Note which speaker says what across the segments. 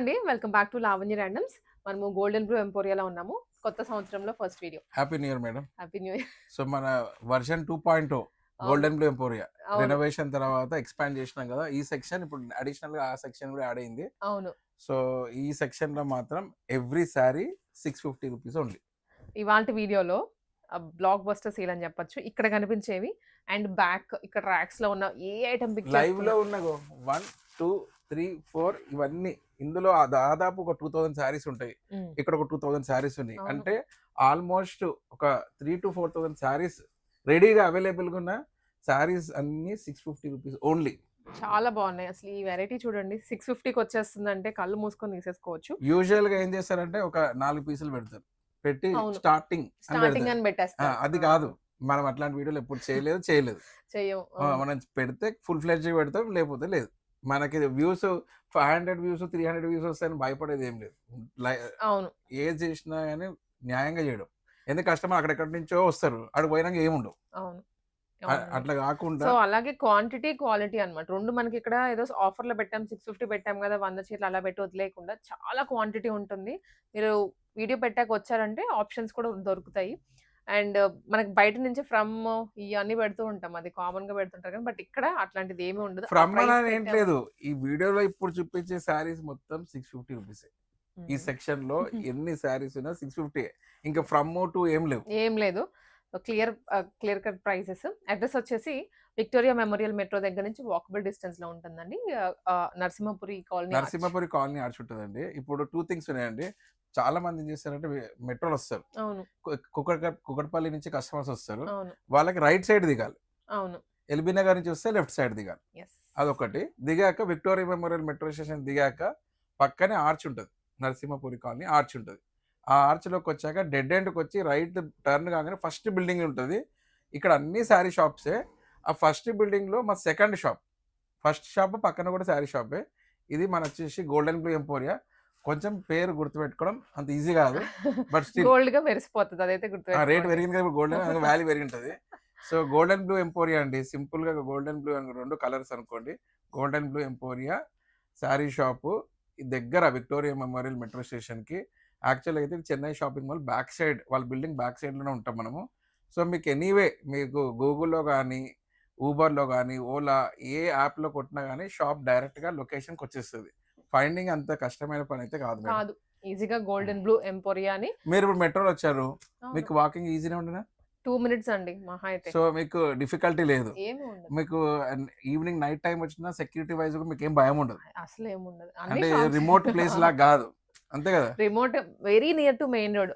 Speaker 1: అండి. Welcome back to Lavanya randoms. మనము golden blue ఎంపోరియాలో ఉన్నాము. కొత్త సంవత్సరంలో first video.
Speaker 2: Happy new year madam.
Speaker 1: Happy new year.
Speaker 2: So మన వర్షన్ 2.0
Speaker 1: అవును.
Speaker 2: గోల్డెన్ బ్లూ ఎంపోరియా
Speaker 1: అవును.
Speaker 2: రెనోవేషన్ తర్వాత ఎక్స్పాండ్ చేసినాం కదా. ఈ సెక్షన్ ఇప్పుడు అడిషనల్ గా ఆ సెక్షన్ కూడా యాడ్ అయింది.
Speaker 1: అవును.
Speaker 2: సో ఈ సెక్షన్ లో మాత్రం ఎవ్రీ సారీ 650 రూపీస్ ఓన్లీ.
Speaker 1: ఇవాల్టి వీడియోలో బ్లాక్ బస్టర్ సేల్ అని చెప్పొచ్చు. ఇక్కడ కనిపించేవి అండ్ బ్యాక్ ఇక్కడ ర్యాక్స్ లో ఉన్న ఏ ఐటమ్ పిక్
Speaker 2: లైవ్ లో ఉన్న 1 2 3 4 ఇవన్నీ ఇందులో దాదాపు ఒక 2000 శారీస్ ఉంటాయి. ఇక్కడ ఒక 2000 శారీస్ ఉన్నాయి. అంటే ఆల్మోస్ట్ ఒక 3 to 4000 శారీస్ రెడీగా అవైలబుల్ గా ఉన్న శారీస్ అన్ని 650 రూపీస్ ఓన్లీ.
Speaker 1: చాలా బాగున్నాయి. అసలు ఈ వెరైటీ చూడండి 650కి వచ్చేస్తుంది అంటే కళ్ళు మూసుకొని తీసేసుకోవచ్చు.
Speaker 2: యూజువల్ గా ఏం చేస్తారంటే ఒక 4 పీసులు పెడతారు, పెట్టి స్టార్టింగ్
Speaker 1: అని పెట్టేస్తారు.
Speaker 2: అది కాదు, మనం అట్లాంటి వీడియోలు ఎప్పుడు చేయలేదు
Speaker 1: చెయ్యం.
Speaker 2: మనం పెడితే ఫుల్ ఫ్లెడ్జ్ పెడతాం, లేకపోతే లేదు. మనకి వ్యూస్ 500 వ్యూస్ 300 వ్యూస్ వస్తాయని భయపడేది ఏం లేదు.
Speaker 1: అవును,
Speaker 2: ఏది చేసినా కానీ న్యాయంగా చేయడం. ఎందుకు కస్టమర్ అక్కడెక్కడి నుంచో వస్తారు, అక్కడ పోయినాక ఏముండవు.
Speaker 1: అవును.
Speaker 2: అట్లా కాకుండా
Speaker 1: సో అలాగే క్వాంటిటీ క్వాలిటీ అన్నమాట. రెండు మనకి ఇక్కడ ఏదో ఆఫర్ లో పెట్టాం 650 పెట్టాం కదా 100 చీరలు అలా పెట్టి వదిలేయకుండా చాలా క్వాంటిటీ ఉంటుంది. మీరు వీడియో పెట్టాక వచ్చారంటే ఆప్షన్స్ కూడా దొరుకుతాయి. అండ్ మనకి బయట నుంచి ఫ్రమ్ ఇవన్నీ పెడుతూ ఉంటాం, అది కామన్ గా పెడుతుంటారు కానీ బట్ ఇక్కడ అట్లాంటిది ఏమీ ఉండదు.
Speaker 2: ఫ్రమ్ అనేది ఏం లేదు. ఈ వీడియోలో ఇప్పుడు చూపించే శారీస్ మొత్తం 650 రూపీస్. ఈ సెక్షన్ లో ఎన్ని శారీస్ ఉన్నా 650. ఇంకా ఫ్రమ్ టు ఏం లేదు. Clear cut prices. అడ్రస్ వచ్చేసి విక్టోరియా మెమోరియల్ మెట్రో దగ్గర నుంచి వాకబుల్ డిస్టెన్స్ లో ఉంటుందండి. నరసింహపురి కాలనీ ఆర్చ్ ఉంటుందండి. ఇప్పుడు 2 థింగ్స్ ఉన్నాయండి. చాలా మంది ఏం చేస్తారంటే మెట్రోలో వస్తారు, కుకట్పల్లి నుంచి కస్టమర్స్ వస్తారు, వాళ్ళకి రైట్ సైడ్ దిగాలి. ఎల్బీ నగర్ నుంచి వస్తే లెఫ్ట్ సైడ్ దిగాలి. అదొకటి. దిగాక విక్టోరియా మెమోరియల్ మెట్రో స్టేషన్ దిగాక పక్కనే ఆర్చ్ ఉంటుంది, నరసింహపురి కాలనీ ఆర్చ్ ఉంటుంది. ఆ ఆర్చ్లోకి వచ్చాక డెడ్ ఎండ్కి వచ్చి రైట్ టర్న్ కాగానే ఫస్ట్ బిల్డింగ్ ఉంటుంది. ఇక్కడ అన్ని శారీ షాప్సే. ఆ ఫస్ట్ బిల్డింగ్లో మా సెకండ్ షాప్, ఫస్ట్ షాప్ పక్కన కూడా శారీ షాపే. ఇది మన వచ్చేసి గోల్డెన్ బ్లూ ఎంపోరియా. కొంచెం పేరు గుర్తుపెట్టుకోవడం అంత ఈజీ కాదు, బట్ స్టిల్
Speaker 1: గోల్డ్ గా మెరిసిపోతుంది. అదైతే
Speaker 2: రేట్ పెరిగింది కదా, గోల్డెన్ వాల్యూ పెరిగి ఉంటుంది. సో గోల్డెన్ బ్లూ ఎంపోరియా అండి. సింపుల్ గా గోల్డెన్ బ్లూ అని 2 కలర్స్ అనుకోండి. Golden blue emporia sari shop దగ్గర విక్టోరియా మెమోరియల్ మెట్రో స్టేషన్ కి. యాక్చువల్గా అయితే Chennai shopping mall back side, వాళ్ళ బిల్డింగ్ బ్యాక్ సైడ్ లోనే ఉంటాం మనము. సో మీకు ఎనీవే మీకు గూగుల్లో కానీ ఊబర్లో కానీ ఓలా ఏ యాప్లో కొట్టినా కానీ షాప్ డైరెక్ట్గా లొకేషన్కి వచ్చేస్తుంది. ఫైండింగ్ అంత కష్టమైన పని అయితే కాదు.
Speaker 1: ఈజీగా గోల్డెన్ బ్లూ ఎంపోరియా అని.
Speaker 2: మీరు ఇప్పుడు మెట్రోలో వచ్చారు, మీకు వాకింగ్ ఈజీనే ఉండనా?
Speaker 1: 2 minutes అండి మహా అయితే.
Speaker 2: సో మీకు డిఫికల్టీ లేదు. మీకు ఈవినింగ్ నైట్ టైం వచ్చినా సెక్యూరిటీ వైజ్ మీకు ఏం భయం ఉండదు.
Speaker 1: అసలు ఏముండదు.
Speaker 2: అంటే రిమోట్ ప్లేస్ లాగా కాదు, అంతే కదా.
Speaker 1: Remote, very near to main road.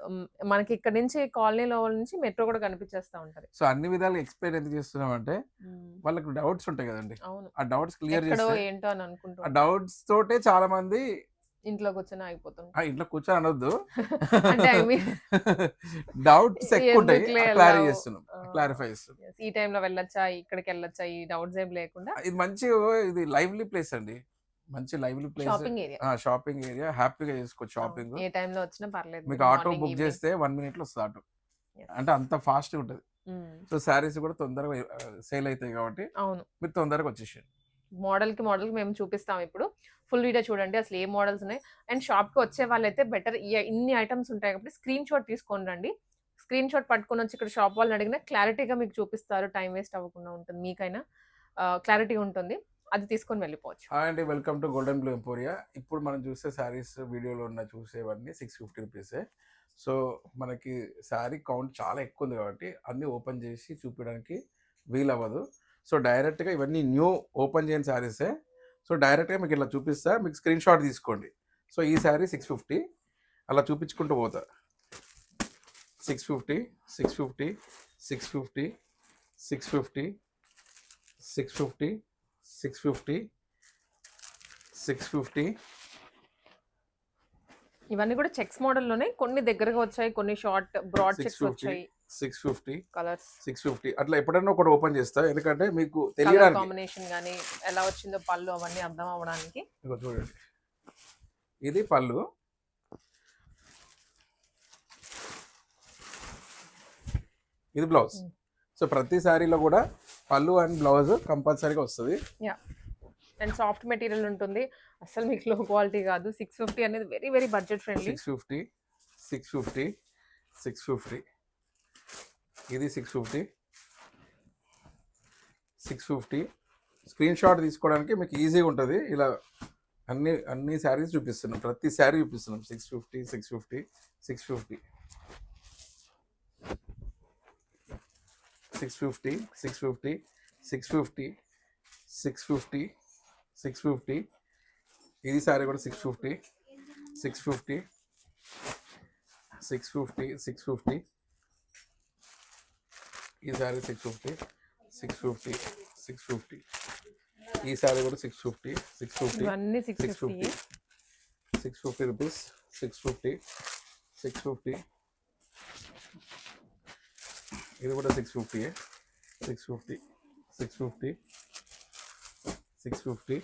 Speaker 1: మనకి ఇక్కడ నుంచి కాలనీలో నుంచి మెట్రో కూడా కనిపించేస్తా ఉంటది.
Speaker 2: సో అన్ని విధాలుగా ఎక్స్ప్లెయిన్ ఎందుకు చేస్తున్నాం అంటే వాళ్ళకి డౌట్స్ ఉంటాయి కదండి. ఆ డౌట్స్ క్లియర్ చేస్తే
Speaker 1: ఏంటో అని అనుకుంటా.
Speaker 2: ఆ డౌట్స్ తోటే చాలా మంది
Speaker 1: ఇంట్లో కూర్చొని ఆగిపోతుంది.
Speaker 2: ఇంట్లో కూర్చొని అనొద్దు, డౌట్స్ ఎక్కువ ఉంటాయి, క్లారిఫై చేస్తున్నాం.
Speaker 1: ఈ టైంలో వెళ్ళొచ్చా, ఇక్కడికి వెళ్ళొచ్చా, ఈ డౌట్స్ ఏం లేకుండా.
Speaker 2: ఇది మంచి, ఇది లైవ్లీ ప్లేస్ అండి. మంచి లైవ్లీ ప్లేస్, షాపింగ్ ఏరియా. హ్యాపీగా చేసుకోవచ్చు షాపింగ్.
Speaker 1: ఏ టైంలో వచ్చినా పర్లేదు.
Speaker 2: మీకు ఆటో బుక్ చేస్తే 1 minute లో వస్తుంది ఆటో, అంటే అంత ఫాస్ట్ ఉంటుంది. సో శారీస్ కూడా తొందరగా సేల్ అవుతాయి కాబట్టి మీరు తొందరగా వచ్చేసారు.
Speaker 1: మోడల్ కి మేము చూపిస్తాం. ఇప్పుడు ఫుల్ వీడియో చూడండి అసలు ఏ మోడల్స్ ఉన్నాయి. అండ్ షాప్ కి వచ్చే వాళ్ళైతే బెటర్, ఇన్ని ఐటమ్స్ ఉంటాయి కాబట్టి స్క్రీన్ షాట్ తీసుకొని రండి. స్క్రీన్ షాట్ పట్టుకొని వచ్చి ఇక్కడ షాప్ వాళ్ళని అడిగినా క్లారిటీగా మీకు చూపిస్తారు. టైం వేస్ట్ అవ్వకుండా ఉంటుంది, మీకైనా క్లారిటీ ఉంటుంది. అది తీసుకొని వెళ్ళిపోవచ్చు.
Speaker 2: హాయ్ అండి, welcome to golden blue emporia. ఇప్పుడు మనం చూసే శారీస్ వీడియోలో ఉన్న చూసేవన్నీ 650 రూపీసే. సో మనకి శారీ కౌంట్ చాలా ఎక్కువ ఉంది కాబట్టి అన్నీ ఓపెన్ చేసి చూపించడానికి వీలు అవ్వదు. సో డైరెక్ట్గా ఇవన్నీ న్యూ ఓపెన్ చేయని శారీసే. సో డైరెక్ట్గా మీకు ఇలా చూపిస్తా, మీకు స్క్రీన్ షాట్ తీసుకోండి. సో ఈ శారీ 650 అలా చూపించుకుంటూ పోతా. 650 650 650 650 650 650 650.
Speaker 1: ఇవన్నీ కూడా చెక్స్ మోడల్లోనే, కొన్ని దగ్గరగా వచ్చాయి, కొన్ని షార్ట్ బ్రాడ్ చెక్స్ వచ్చాయి.
Speaker 2: 650
Speaker 1: కలర్స్
Speaker 2: 650 అట్లా ఎప్పుడైనా ఒకటి ఓపెన్ చేస్తా, ఎందుకంటే మీకు తెలియడానికి
Speaker 1: కాంబినేషన్ గానీ ఎలా వచ్చిందో పళ్ళు అవన్నీ అర్థం అవ్వడానికి.
Speaker 2: చూడండి, ఇది పళ్ళు, ఇది బ్లౌజ్. సో ప్రతి శారీలో కూడా పళ్ళు అండ్ బ్లౌజ్ కంపల్సరీగా వస్తుంది.
Speaker 1: అండ్ సాఫ్ట్ మెటీరియల్ ఉంటుంది. అస్సలు మీకు లో క్వాలిటీ కాదు. 650 అనేది వెరీ వెరీ బడ్జెట్ ఫ్రెండ్లీ.
Speaker 2: 650 650 650 ఇది 650 650 స్క్రీన్ షాట్ తీసుకోవడానికి మీకు ఈజీగా ఉంటుంది. ఇలా అన్ని శారీస్ చూపిస్తున్నాం, ప్రతి శారీ చూపిస్తున్నాం. 650 650 650 650 650 650 650 650 ఇది శారీ కూడా 650 650 650 650 ఈ శారీ 650 650 650 ఈ శారీ కూడా 650 650
Speaker 1: ఇవన్నీ 650.
Speaker 2: 650 రూపీస్ 650 650 ఇది కూడా 650 650 650 650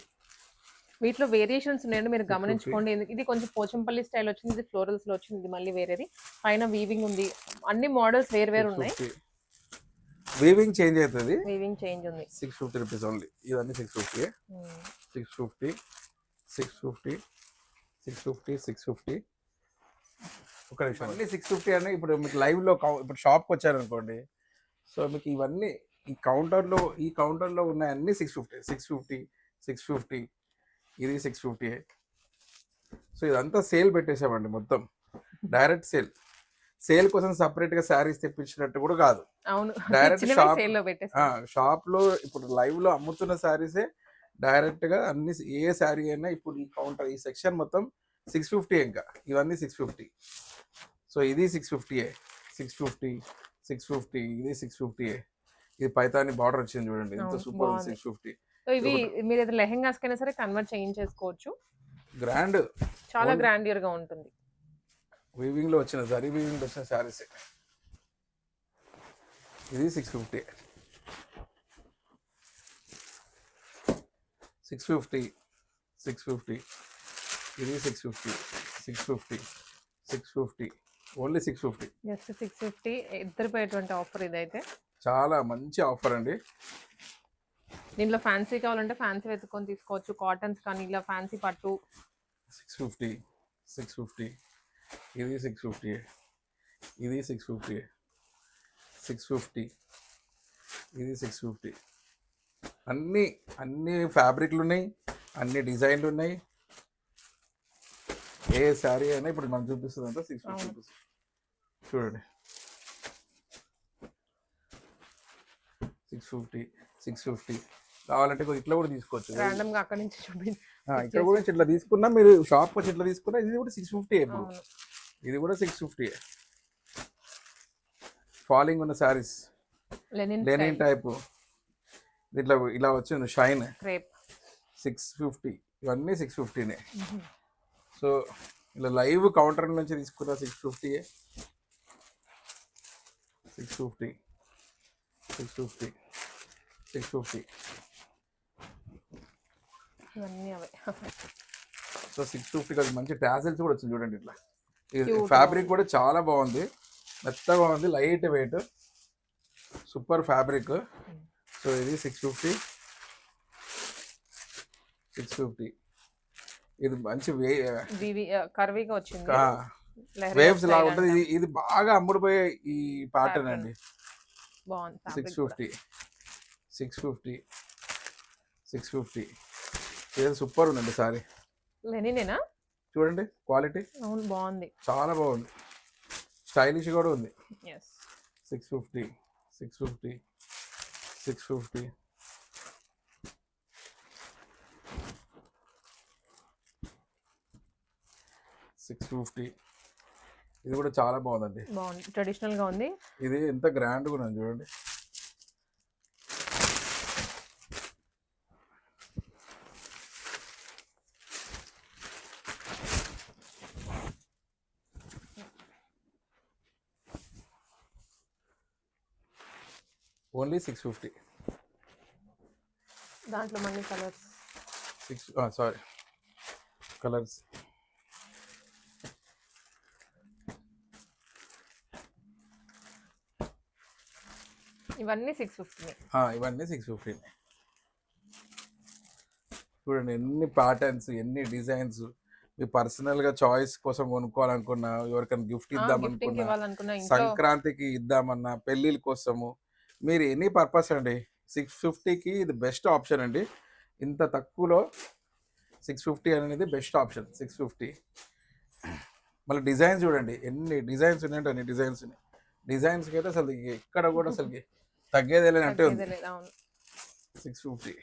Speaker 1: వీటిలో వేరియేషన్స్ ఉన్నాయండి, మీరు గమనించుకోండి. ఇది కొంచెం పోచంపల్లి స్టైల్ వచ్చింది, ఇది ఫ్లోరల్స్ లో వచ్చింది, ఇది మళ్ళీ వేరేది. పైన వీవింగ్ ఉంది, అన్ని మోడల్స్ వేరు వేరు ఉన్నాయి.
Speaker 2: వీవింగ్ చేంజ్ అవుతుంది,
Speaker 1: వీవింగ్ చేంజ్ ఉంది.
Speaker 2: 650 రూపీస్ ఓన్లీ. ఇవన్నీ 650 650 650 650 650 ఒక నిమిషం. అన్ని 650 అని ఇప్పుడు మీకు లైవ్ లో ఇప్పుడు షాప్కి వచ్చారనుకోండి, సో మీకు ఇవన్నీ ఈ కౌంటర్లో ఉన్నాయి అన్ని 650 650 650 ఇది 650. సో ఇదంతా సేల్ పెట్టేసామండి, మొత్తం డైరెక్ట్ సేల్ కోసం సపరేట్ గా శారీస్ తెప్పించినట్టు కూడా కాదు.
Speaker 1: అవును,
Speaker 2: డైరెక్ట్ షాప్ లో ఇప్పుడు లైవ్ లో అమ్ముతున్న శారీసే డైరెక్ట్ గా అన్ని. ఏ శారీ అయినా ఇప్పుడు ఈ కౌంటర్ ఈ సెక్షన్ మొత్తం 650. ఇంకా ఇవన్నీ 650. సో ఇది 650 650 650 ఇది 650. ఇది పైతాని బార్డర్ వచ్చింది చూడండి, ఎంత సూపర్ ఉంది. 650.
Speaker 1: ఇవి మీరు ఏదైనా లెహెంగాస్ కైనా సరే కన్వర్ట్ చేయించేసుకోవచ్చు.
Speaker 2: గ్రాండ్,
Speaker 1: చాలా గ్రాండియర్ గా ఉంటుంది.
Speaker 2: వీవింగ్ లో వచ్చిన జరీ వీవింగ్ లో వచ్చిన శారీస్. ఇది 650 650 650 ఇది 650 650 650 ఓన్లీ 650.
Speaker 1: జస్ట్ 650 ఇద్దరు పోయేటువంటి ఆఫర్ ఇదైతే.
Speaker 2: చాలా మంచి ఆఫర్ అండి.
Speaker 1: దీంట్లో ఫ్యాన్సీ కావాలంటే ఫ్యాన్సీ వెతుక్కొని తీసుకోవచ్చు. కాటన్స్ కానీ ఇలా ఫ్యాన్సీ పట్టు.
Speaker 2: 650 650 ఇది 650 ఇది 650 650 ఇది 650. అన్ని ఫ్యాబ్రిక్లు ఉన్నాయి, అన్ని డిజైన్లు ఉన్నాయి. ఏ శారీ అయినా ఇప్పుడు మనం చూపిస్తుంది అంతా 650 రూపీస్. చూడండి 650 650 కావాలంటే ఇట్లా కూడా తీసుకోవచ్చు.
Speaker 1: రాండమ్ గా అక్కడ నుంచి చూపించి
Speaker 2: ఇక్కడ కూడా ఇట్లా తీసుకున్నా, మీరు షాప్ వచ్చి ఇట్లా తీసుకున్నా ఇది కూడా 650. ఇప్పుడు ఇది కూడా 650. ఫాలింగ్ ఉన్న శారీస్, లెనిన్ టైప్, ఇట్లా ఇలా వచ్చింది షైన్ 650. ఇవన్నీ 650నే. సో ఇలా లైవ్ కౌంటర్ నుంచి తీసుకున్న 650 650 650 650
Speaker 1: ఇవన్నీ అవే.
Speaker 2: సో 650 కదా. మంచి టాజిల్స్ కూడా వచ్చింది చూడండి. ఇట్లా ఫ్యాబ్రిక్ కూడా చాలా బాగుంది, మెత్తగా ఉంది, light weight, super fabric. So ఇది 650 650. ఇది మంచి
Speaker 1: కర్వీగా వచ్చింది,
Speaker 2: వేవ్స్ లా ఉంటుంది. ఇది బాగా అమ్ముడుపోయే ఈ ప్యాటర్న్ అండి.
Speaker 1: బాగుంది.
Speaker 2: 650 650 650 ఇది సూపర్ ఉందండి సారీ.
Speaker 1: లెనినేనా?
Speaker 2: చూడండి క్వాలిటీ.
Speaker 1: అవును, బాగుంది,
Speaker 2: చాలా బాగుంది, స్టైలిష్ కూడా ఉంది. 650 650 650 650. ఇది కూడా చాలా బాగుందండి,
Speaker 1: బాగుంది, ట్రెడిషనల్ గా ఉంది.
Speaker 2: ఇది ఎంత గ్రాండ్ గా ఉంది చూడండి. ఓన్లీ 650.
Speaker 1: దాంట్లో మళ్ళీ కలర్స్,
Speaker 2: సారీ కలర్స్.
Speaker 1: ఇవన్నీ 650.
Speaker 2: ఇవన్నీ 650. చూడండి ఎన్ని ప్యాటర్న్స్, ఎన్ని డిజైన్స్. మీ పర్సనల్గా చాయిస్ కోసం కొనుక్కోవాలనుకున్నా, ఎవరికైనా గిఫ్ట్
Speaker 1: గిఫ్టింగ్
Speaker 2: ఇద్దామనుకున్నా,
Speaker 1: ఇవ్వాలనుకున్న ఇంట్లో
Speaker 2: సంక్రాంతికి ఇద్దామన్నా, పెళ్ళిళ్ళ కోసము, మీరు ఎనీ పర్పస్ అండి 650కి ఇది బెస్ట్ ఆప్షన్ అండి. ఇంత తక్కువలో 650 అనేది బెస్ట్ ఆప్షన్. 650 మళ్ళీ డిజైన్స్ చూడండి ఎన్ని డిజైన్స్ ఉన్నాయంటే అన్ని డిజైన్స్ ఉన్నాయి. డిజైన్స్కి అయితే అసలు ఎక్కడ కూడా అసలు తగ్గేదే లేనట్టే ఉంది.
Speaker 1: తగ్గేదే లేదు. అవును.
Speaker 2: 650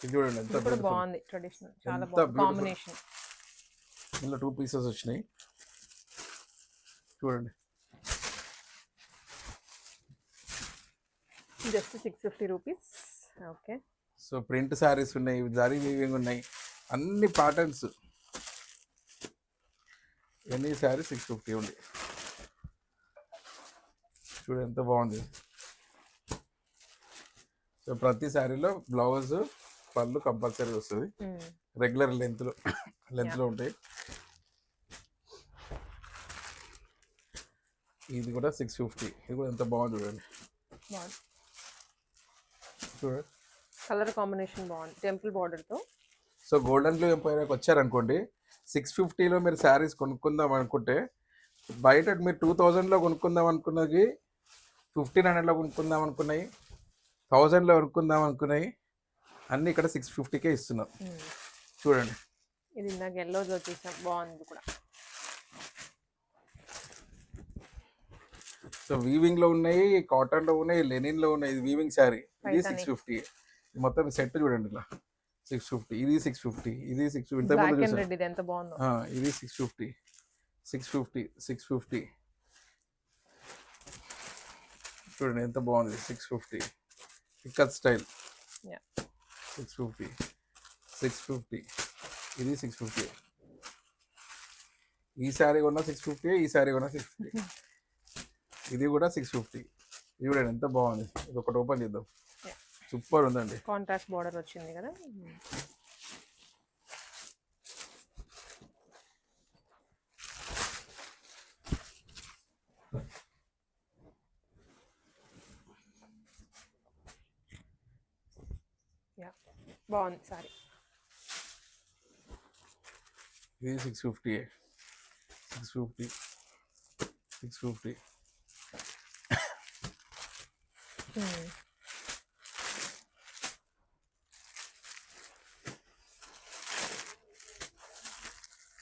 Speaker 2: ఇది చూడండి ఎంత
Speaker 1: ఇది కూడా
Speaker 2: beautiful.
Speaker 1: బాగుంది. ట్రెడిషనల్ చాలా
Speaker 2: ఎంత
Speaker 1: బాగుంది
Speaker 2: beautiful.
Speaker 1: కాంబినేషన్.
Speaker 2: ఇందులో 2 పీసెస్ వచ్చినాయి చూడండి.
Speaker 1: Just 650 rupees. Okay.
Speaker 2: So print saris ఉన్నాయి, జరీ వీవింగ్ ఉన్నాయి, అన్ని ప్యాటర్న్స్. ఎన్ని శారీ 650 ఉంది. చూడండి ఎంత బాగుంది. సో ప్రతి శారీలో బ్లౌజ్ పళ్ళు కంపల్సరీ వస్తుంది. రెగ్యులర్ లెంత్లో ఉంటాయి. ఇది కూడా 650. ఇది కూడా ఎంత బాగుంది చూడండి. చూడండి
Speaker 1: కలర్ కాంబినేషన్ బాగుంది టెంపుల్ బార్డర్ తో.
Speaker 2: సో గోల్డెన్ బ్లూ ఎంపైర్కి వచ్చారనుకోండి, 650లో మీరు శారీస్ కొనుక్కుందాం అనుకుంటే, బయట మీరు 2000లో కొనుక్కుందాం అనుకున్నది 1500లో కొనుక్కుందాం అనుకున్నాయి, 1000లో కొనుక్కుందాం అనుకున్నాయి, అన్నీ ఇక్కడ 650కే ఇస్తున్నాం. చూడండి
Speaker 1: ఇది ఇందాక ఎల్లోలో చూసాం, బాగుంది కూడా.
Speaker 2: సో వీవింగ్లో ఉన్నాయి, కాటన్లో ఉన్నాయి, లెనిన్లో ఉన్నాయి. ఇది వీవింగ్ శారీ, ఇది
Speaker 1: పైతాని.
Speaker 2: 650. మొత్తం సెట్ చూడండి ఇలా 650, ఇది 650, ఇది 650.
Speaker 1: బ్లాక్ అండ్ రెడ్ ఇది ఎంత బాగుందో.
Speaker 2: ఇది 650, 650, 650. చూడండి ఎంత బాగుంది. 650 ఇక్కత్ స్టైల్.
Speaker 1: Yeah.
Speaker 2: 650, 650, ఇది 650. ఈ శారీ కొన్నా 650, ఈ శారీ కొన్నా 650. ఇది కూడా 650. ఇది చూడండి ఎంత బాగుంది. ఇది ఒకటి ఓపెన్ చేద్దాం. సూపర్ ఉందండి.
Speaker 1: కాంట్రాస్ట్ బార్డర్ వచ్చింది కదా. బాగుంది సారీ.
Speaker 2: ఇది 650, 650, 650.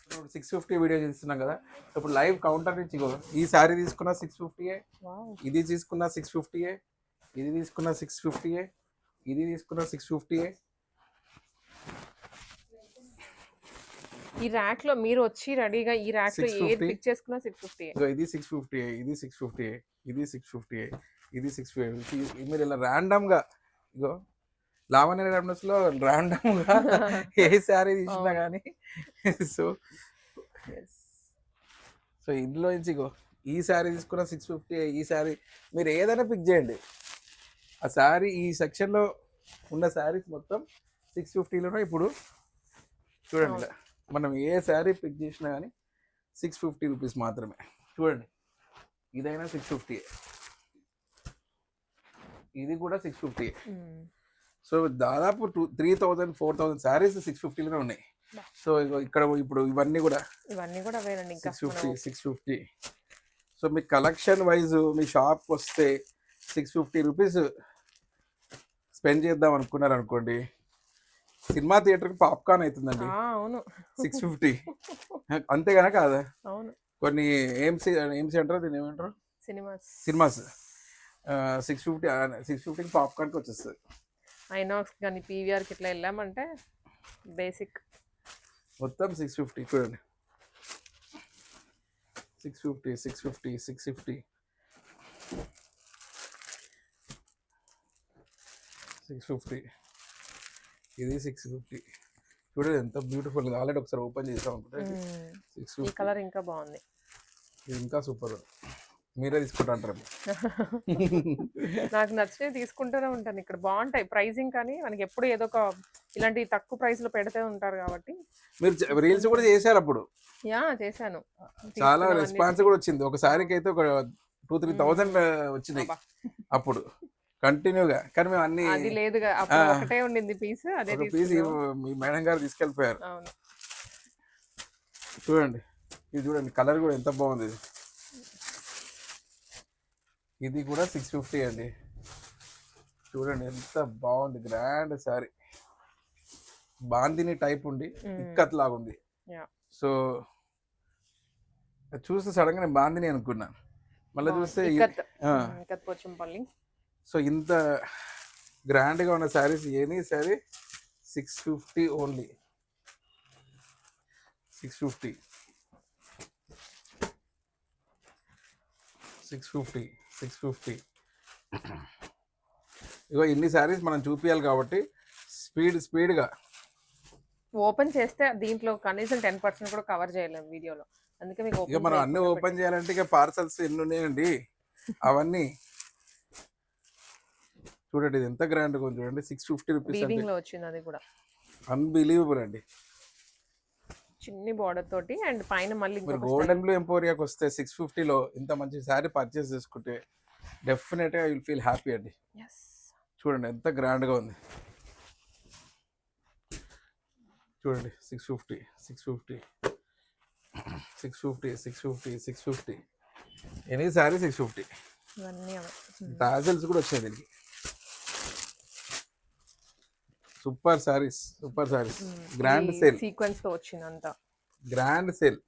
Speaker 2: ఇప్పుడు 650 వీడియో చేస్తున్నాం కదా, ఇప్పుడు లైవ్ కౌంటర్ నుంచి ఇగో ఈ శారీ తీసుకున్న 650, ఇది తీసుకున్న 650, ఇది తీసుకున్న 650, ఇది తీసుకున్న 650.
Speaker 1: ఈ ర్యాక్ లో మీరు వచ్చి రెడీగా ఈ ర్యాక్ లో ఏది
Speaker 2: 650.
Speaker 1: పిక్ చేసుకున్నా 650.
Speaker 2: ఇగో ఇది 650, ఇది 650, ఇది 650, ఇది 650. మీరు ఇలా ర్యాండమ్ గా ఇగో లావణ్య ర్యామ్నెస్ లో ర్యాండమ్ గా ఏ శారీ తీసినా కానీ సో ఇందులో నుంచి ఇగో ఈ శారీ తీసుకున్న 650, ఈ శారీ మీరు ఏదైనా పిక్ చేయండి. ఆ శారీ ఈ సెక్షన్లో ఉన్న శారీస్ మొత్తం 650లోనే. ఇప్పుడు చూడండి ఇలా మనం ఏ శారీ పిక్ చేసినా కానీ 650 రూపీస్ మాత్రమే. చూడండి ఇదైనా 650, ఇది కూడా 650. సో దాదాపు 3000 4000 శారీస్ 650లోనే ఉన్నాయి. సో ఇక్కడ ఇప్పుడు ఇవన్నీ కూడా
Speaker 1: వేరండి. ఇంకా
Speaker 2: 650. సో మీ కలెక్షన్ వైజ్ మీ షాప్కి వస్తే 650 రూపీస్ స్పెండ్ చేద్దాం అనుకున్నారు అనుకోండి, సినిమా థియేటర్కి పాప్కార్న్ అవుతుందండి.
Speaker 1: అవును
Speaker 2: 650 అంతేగానా కాదా?
Speaker 1: అవును.
Speaker 2: కొన్ని ఏఎంసీ అంటారు, దీన్ని ఏమంటారు, సినిమాస్ 650కి పాప్కార్న్కి వచ్చేస్తుంది.
Speaker 1: ఐనాక్స్ కానీ పీవీఆర్కి ఇట్లా వెళ్ళామంటే బేసిక్
Speaker 2: మొత్తం 650. చూడండి 650, 650, 650, 650. ఇది 650. చూడండి ఎంత బ్యూటిఫుల్. ఆల్రెడీ ఒకసారి ఓపెన్ చేసాం అనుకుంటే
Speaker 1: ఈ
Speaker 2: 650.
Speaker 1: కలర్ ఇంకా బాగుంది.
Speaker 2: ఇది ఇంకా సూపర్. మీరే తీసుకుంటా అంటారు.
Speaker 1: నాకు నచ్చినవి తీసుకుంటూనే ఉంటాను. ఇక్కడ బాగుంటాయి ప్రైజింగ్, కానీ మనకి ఎప్పుడు ఏదో ఒక ఇలాంటి తక్కువ ప్రైస్ లో పెడితే ఉంటారు కాబట్టి.
Speaker 2: మీరు రీల్స్ కూడా చేశారు అప్పుడు.
Speaker 1: చేశాను.
Speaker 2: చాలా రెస్పాన్స్ కూడా వచ్చింది. ఒక శారీకి అయితే ఒక 2-3 థౌసండ్ వచ్చినాయి అప్పుడు కంటిన్యూగా. కానీ మేము అన్ని
Speaker 1: అది లేదుగా అప్పుడు ఒకటే ఉండింది పీస్, అదే
Speaker 2: ఒక పీస్
Speaker 1: తీసుకున్నాం.
Speaker 2: మీ మేడం గారు తీసుకెళ్ళిపోయారు.
Speaker 1: అవును.
Speaker 2: చూడండి ఇది చూడండి, కలర్ కూడా ఎంత బాగుంది ఇది. ఇది కూడా 650 అండి. చూడండి ఎంత బాగుంది, గ్రాండ్ సారీ, బాందిని టైప్ ఉండి ఇక్కత్ లాగా ఉంది.
Speaker 1: Yeah.
Speaker 2: సో చూస్తే సడన్ గా నేను బాందిని అనుకున్నాను, మళ్ళీ చూస్తే
Speaker 1: ఇక్కత్ పోచంపల్లి.
Speaker 2: సో ఇంత గ్రాండ్ గా ఉన్న శారీస్ ఏని సరే 650 ఓన్లీ. 650 650. ఇగో ఇన్ని శారీస్ మనం చూపించాలి కాబట్టి స్పీడ్గా
Speaker 1: ఓపెన్ చేస్తే దీంట్లో కనీసం 10% కూడా కవర్ చేయలేము వీడియోలో, అందుకే మీకు
Speaker 2: ఇక మనం అన్ని ఓపెన్ చేయాలంటే ఇక పార్సల్స్ ఎన్ని ఉన్నాయండి అవన్నీ. చూడండి ఇది ఎంత గ్రాండ్ గా ఉంది చూడండి, 650 రూపీస్
Speaker 1: వీవింగ్ లో వచ్చింది, అది కూడా
Speaker 2: అన్బిలీవబుల్ అండి.
Speaker 1: చిన్ని బార్డర్ తోటి అండ్ పైన మళ్ళీ
Speaker 2: మీరు గోల్డెన్ బ్లూ ఎంపోరియాకి వస్తే 650లో ఇంత మంచి శారీ పర్చేస్ చేసుకుంటే డెఫినెట్గా యూ విల్ ఫీల్ హ్యాపీ అండి. చూడండి ఎంత గ్రాండ్గా ఉంది, చూడండి 650 ఎనీ శారీ 650. టాజల్స్ కూడా వచ్చాయి దీనికి. Super saris grand sale
Speaker 1: sequence తో వచ్చిందంతా
Speaker 2: గ్రాండ్ సేల్.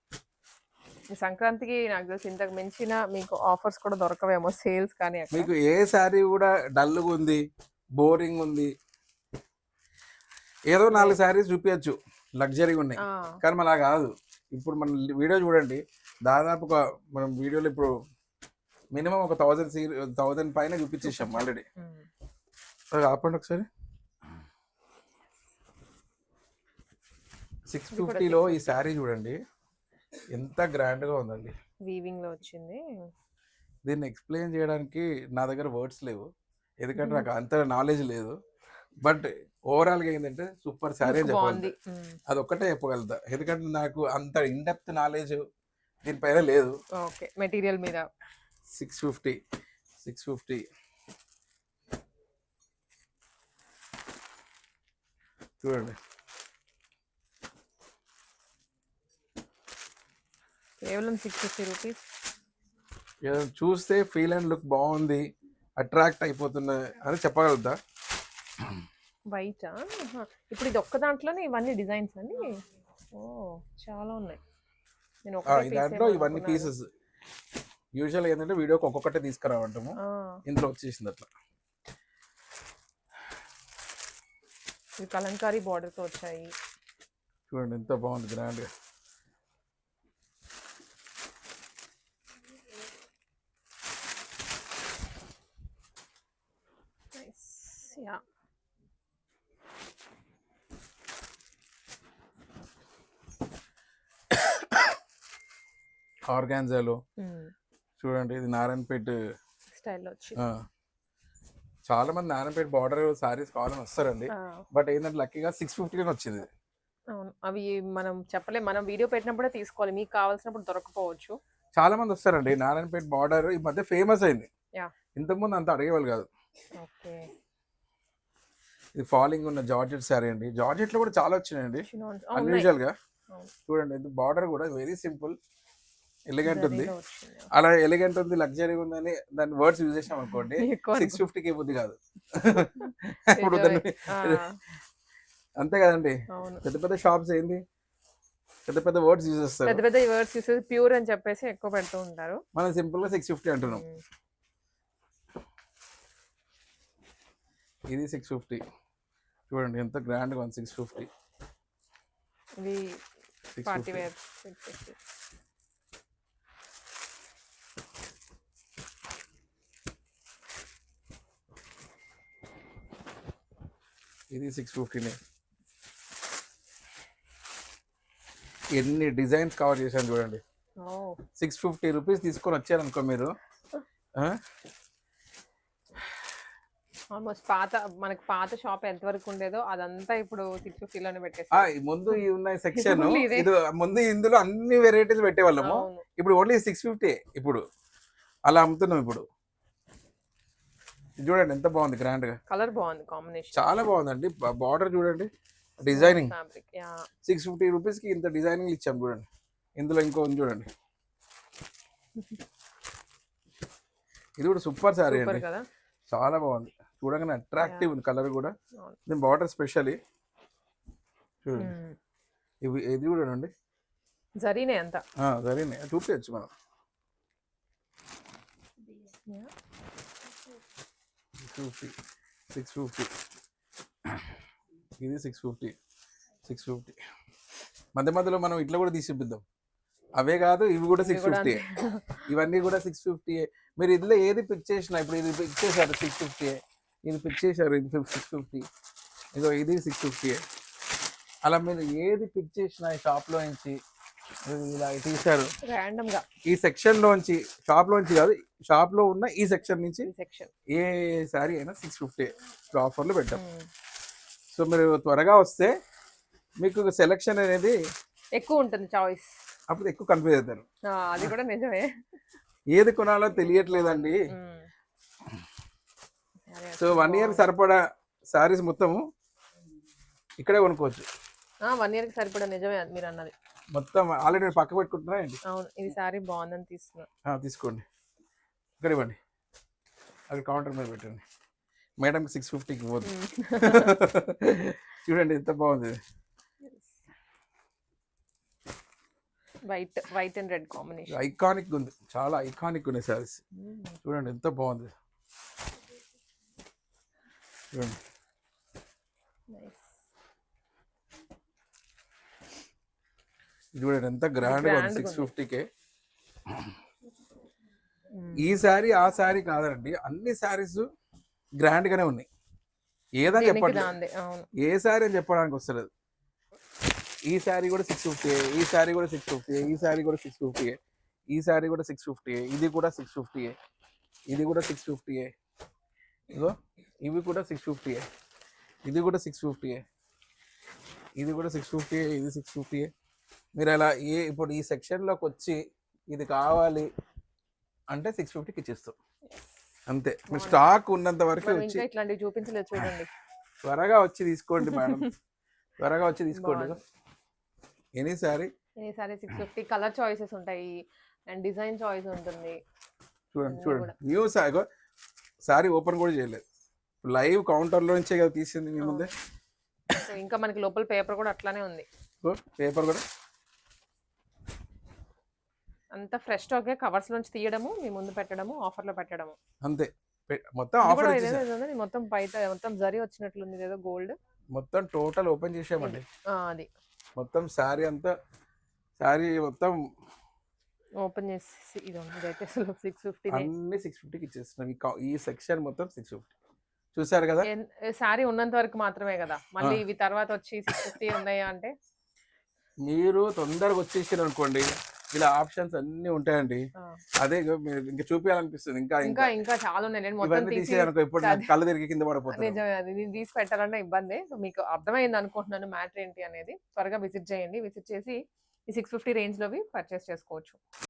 Speaker 1: సంక్రాంతికి నాకు తెలిసి ఇంతకు మించిన మీకు ఆఫర్స్ కూడా దొరకవేమో, సేల్స్ కానీ అక్కడ.
Speaker 2: మీకు ఏ శారీ కూడా డల్గా ఉంది, బోరింగ్ ఉంది, ఏదో 4 శారీస్ చూపించచ్చు లగ్జరీగా ఉన్నాయి, కానీ అలా కాదు. ఇప్పుడు మన వీడియో చూడండి, దాదాపుగా మనం వీడియోలో ఇప్పుడు మినిమం ఒక 1000 పైన చూపించేసాం ఆల్రెడీ. ఆపండి ఒకసారి. 650లో ఈ శారీ చూడండి ఎంత గ్రాండ్ గా ఉందండి,
Speaker 1: వీవింగ్ లో వచ్చింది.
Speaker 2: దీన్ని ఎక్స్ప్లెయిన్ చేయడానికి నా దగ్గర వర్డ్స్ లేవు, ఎందుకంటే నాకు అంత నాలెడ్జ్ లేదు. బట్ ఓవరాల్ గా ఏంటంటే సూపర్ శారీ అని చెప్పగలుగుతా, అదొక్కటే చెప్పగలుగుతా, ఎందుకంటే నాకు అంత ఇన్ డెప్త్ నాలెడ్జ్ దీనిపైన లేదు.
Speaker 1: ఓకే, మెటీరియల్ మీద
Speaker 2: 650 చూడండి,
Speaker 1: కేవలం 650 రూపీస్.
Speaker 2: చూస్తే ఫీల్ అండ్ లుక్ బాగుంది, అట్రాక్ట్ అయిపోతున్నా అని చెప్పగలుగుతా.
Speaker 1: వైట్ ఇప్పుడు ఇది ఒక్క దాంట్లోనే ఇవన్నీ డిజైన్స్ అండి. ఓ చాలా ఉన్నాయి. నేను
Speaker 2: దాంట్లో ఇవన్నీ పీసెస్ యూజువల్ ఏంటంటే వీడియోకి ఒక్కొక్కటే తీసుకురావంటాము, ఇందులో వచ్చేసింది అట్లా.
Speaker 1: ఇది కలంకారీ బార్డర్ తో వచ్చాయి.
Speaker 2: చూడండి ఎంత బాగుంది గ్రాండ్ గా.
Speaker 1: Yeah.
Speaker 2: ఆర్గాన్జాలో చూడండి, ఇది నారాయణపేట
Speaker 1: స్టైల్లో వచ్చింది.
Speaker 2: చాలా మంది నారాయణపేట బార్డర్ సారీస్ కావాలని వస్తారండి, బట్ ఏంటంటే లక్కీగా 650 వచ్చింది.
Speaker 1: అవును, అవి మనం చెప్పలేం, మనం వీడియో పెట్టినప్పుడే తీసుకోవాలి, మీకు కావాల్సినప్పుడు దొరకపోవచ్చు.
Speaker 2: చాలా మంది వస్తారండి. నారాయణపేట బార్డర్ ఈ మధ్య ఫేమస్ అయింది, ఇంతకుముందు అంత అడిగేవాళ్ళు కాదు.
Speaker 1: ఓకే,
Speaker 2: ఇది ఫాలింగ్ ఉన్న జార్జెట్ శారీ అండి. జార్జెట్ లో కూడా చాలా వచ్చినాయండి అన్యూజువల్ గా. చూడండి ఇది బార్డర్ కూడా వెరీ సింపుల్, ఎలిగెంట్ ఉంది. అలా ఎలిగెంట్ ఉంది, లగ్జరీ ఉందని దాని వర్డ్స్ యూజ్ చేసాం అనుకోండి 650కి బుద్ధి కాదు. ఇప్పుడు అంతే కదండి, పెద్ద పెద్ద షాప్స్ ఏంది పెద్ద పెద్ద వర్డ్స్ యూజ్ చేస్తారు,
Speaker 1: పెద్ద పెద్ద వర్డ్స్ యూజ్ చేసి ప్యూర్ అని చెప్పేసి ఎక్కువ పెడుతూ ఉంటారు.
Speaker 2: మనం సింపుల్ గా 650 అంటున్నాం. ఇది 650 చూడండి ఎంత గ్రాండ్ గా ఉంది. 650
Speaker 1: ఇది పార్టీ వేర్ 650.
Speaker 2: ఇది 650నే. ఎన్ని డిజైన్స్ కవర్ చేశాను చూడండి. 650 రూపీస్ తీసుకొని వచ్చారనుకో మీరు,
Speaker 1: ఆల్మోస్ట్ మనకి పాత షాప్ ఎంత వరకు ఉండేదో అదంతా ఇప్పుడు 650 లోనే పెట్టేసి.
Speaker 2: ముందు ఈ ఉన్న సెక్షన్ ఇది ముందు ఇందులో అన్ని వెరైటీలు పెట్టేవాళ్ళము, ఇప్పుడు ఓన్లీ 650 ఇప్పుడు అలా అమ్ముతున్నాం. ఇప్పుడు ఇది చూడండి ఎంత బాగుంది గ్రాండ్ గా,
Speaker 1: కలర్ బాగుంది కాంబినేషన్.
Speaker 2: చాలా బాగుందండి. బార్డర్ చూడండి, డిజైనింగ్.
Speaker 1: ఫ్యాబ్రిక్. యా
Speaker 2: 650 రూపీస్ కి ఇంత డిజైనింగ్ ఇచ్చాం చూడండి. ఇందులో ఇంకో ఉంది చూడండి, ఇది కూడా సూపర్ సారీ
Speaker 1: సూపర్
Speaker 2: అండి,
Speaker 1: కదా.
Speaker 2: చాలా బాగుంది. చూడగానే అట్రాక్టివ్ ఉంది కలర్ కూడా.
Speaker 1: అవును.
Speaker 2: దీని బార్డర్ స్పెషల్లీ చూడండి. ఇది కూడా చూడండి,
Speaker 1: జరీనే అంతా.
Speaker 2: సరేనే చూపించచ్చు మనం. 650 ఇది 650 మధ్య మధ్యలో మనం ఇట్లా కూడా తీసి చూపిద్దాం. అవే కాదు ఇవి కూడా 650, ఇవన్నీ కూడా 650. మీరు ఇందులో ఏది పిక్ చేసినా, ఇప్పుడు ఇది పిక్ చేశారు 650, ఇది పిక్ చేశారు ఇది 650, ఇదో ఇది 650. అలా మీరు ఏది పిక్ చేసినా ఈ షాప్లో నుంచి ఇలా తీశారు
Speaker 1: ర్యాండమ్ గా,
Speaker 2: ఈ సెక్షన్ లోంచి, షాప్ లోంచి కాదు, షాప్ లో ఉన్న ఈ సెక్షన్ నుంచి
Speaker 1: సెక్షన్
Speaker 2: ఏ సారీ అయినా 650 ఆఫర్లో పెట్టాం. సో మీరు త్వరగా వస్తే మీకు సెలెక్షన్ అనేది
Speaker 1: ఎక్కువ ఉంటుంది, చాయిస్.
Speaker 2: అప్పుడు ఎక్కువ కన్ఫ్యూజ్ అవుతారు.
Speaker 1: అది కూడా నిజమే.
Speaker 2: ఏది కొనాలో తెలియట్లేదండి. సో 1 year సరిపడా సారీస్ మొత్తము ఇక్కడే కొనుక్కోవచ్చు.
Speaker 1: 1 year కి సరిపడా, నిజమే అది మీరు అన్నది.
Speaker 2: మొత్తం ఆల్రెడీ పక్క పెట్టుకుంటున్నా అండి.
Speaker 1: అవును, ఇది సారీ బాగుందని తీస్తున్నా.
Speaker 2: తీసుకోండి, ఇక్కడ ఇవ్వండి, అక్కడ కౌంటర్ మీద పెట్టండి. మేడంకి 650కి ఇవ్వద్దు. చూడండి ఎంత బాగుంది.
Speaker 1: White and red combination.
Speaker 2: Iconic ఉంది, చాలా ఐకానిక్ ఉన్నాయి సారీస్. చూడండి ఎంత బాగుంది. చూడండి చూడండి ఎంత గ్రాండ్ గా ఉంది 650కే. ఈ సారీ ఆ సారీ కాదండి, అన్ని సారీస్ గ్రాండ్ గానే ఉన్నాయి. ఏదని చెప్పట్లేదు, ఏ సారీ అని చెప్పడానికి వస్తలేదు. ఈ సారీ కూడా 650, ఈ సారీ కూడా 650, ఈ సారీ కూడా 650, ఈ సారీ కూడా 650, ఇది కూడా 650, ఇది కూడా 650, ఇగో ఇవి కూడా 650, ఇది కూడా 650, ఇది కూడా 650, ఇది 650. మీరు అలా ఇప్పుడు ఈ సెక్షన్లోకి వచ్చి ఇది కావాలి అంటే 650కి ఇచ్చేస్తాం అంతే. మీరు స్టాక్ ఉన్నంత వరకు వచ్చి
Speaker 1: ఇట్లాంటివి చూపించలేదు చూడండి.
Speaker 2: త్వరగా వచ్చి తీసుకోండి మేడం, త్వరగా వచ్చి తీసుకోండి. Any sorry
Speaker 1: 650. కలర్ చాయిసెస్ ఉంటాయి అండ్ డిజైన్ చాయిస్ ఉంటుంది.
Speaker 2: చూడండి చూడండి, న్యూ సారీ ఓపెన్ కూడా చేయలేదు, లైవ్ కౌంటర్లో నుంచే కదా తీసింది మీ ముందే.
Speaker 1: ఇంకా మనకి లోపల పేపర్ కూడా అట్లానే ఉంది.
Speaker 2: పేపర్ కూడా
Speaker 1: అంత ఫ్రెష్ స్టాక్, కవర్స్ నుంచి తీయడము, మీ ముందు పెట్టడము, ఆఫర్ లో పెట్టడము
Speaker 2: అంతే. మొత్తం ఆఫర్
Speaker 1: మొత్తం బయట మొత్తం జరీ వచ్చినట్లుంది ఏదో గోల్డ్.
Speaker 2: మొత్తం టోటల్ ఓపెన్ చేసామండి.
Speaker 1: అది
Speaker 2: మొత్తం సారీ అంతా, సారీ మొత్తం
Speaker 1: ఓపెన్ చేసి ఇదైతే 650
Speaker 2: అన్ని 650కి ఇచ్చేస్తున్నాం. ఈ సెక్షన్ మొత్తం 650 చూసారు కదా.
Speaker 1: సారీ ఉన్నంత వరకు మాత్రమే కదా, మళ్ళీ ఇవి తర్వాత వచ్చి 650 ఉన్నాయా అంటే
Speaker 2: మీరు తొందరగా వచ్చేసారు అనుకోండి, ఇలా ఆప్షన్స్ అన్ని ఉంటాయండి. అదే ఇంకా చూపించాలనిపిస్తుంది. ఇంకా
Speaker 1: చాలా ఉన్నాయి.
Speaker 2: మొత్తం తీసేయనుకో, ఇప్పుడు కళ్ళు తిరిగి కింద పడిపోతుంది.
Speaker 1: నిజమే, అది తీసి పెట్టాలంటే ఇబ్బంది. మీకు అర్థమైంది అనుకుంటున్నాను మ్యాటర్ ఏంటి అనేది. త్వరగా విజిట్ చేయండి, విజిట్ చేసి ఈ 650 రేంజ్ లోవి పర్చేస్ చేసుకోవచ్చు.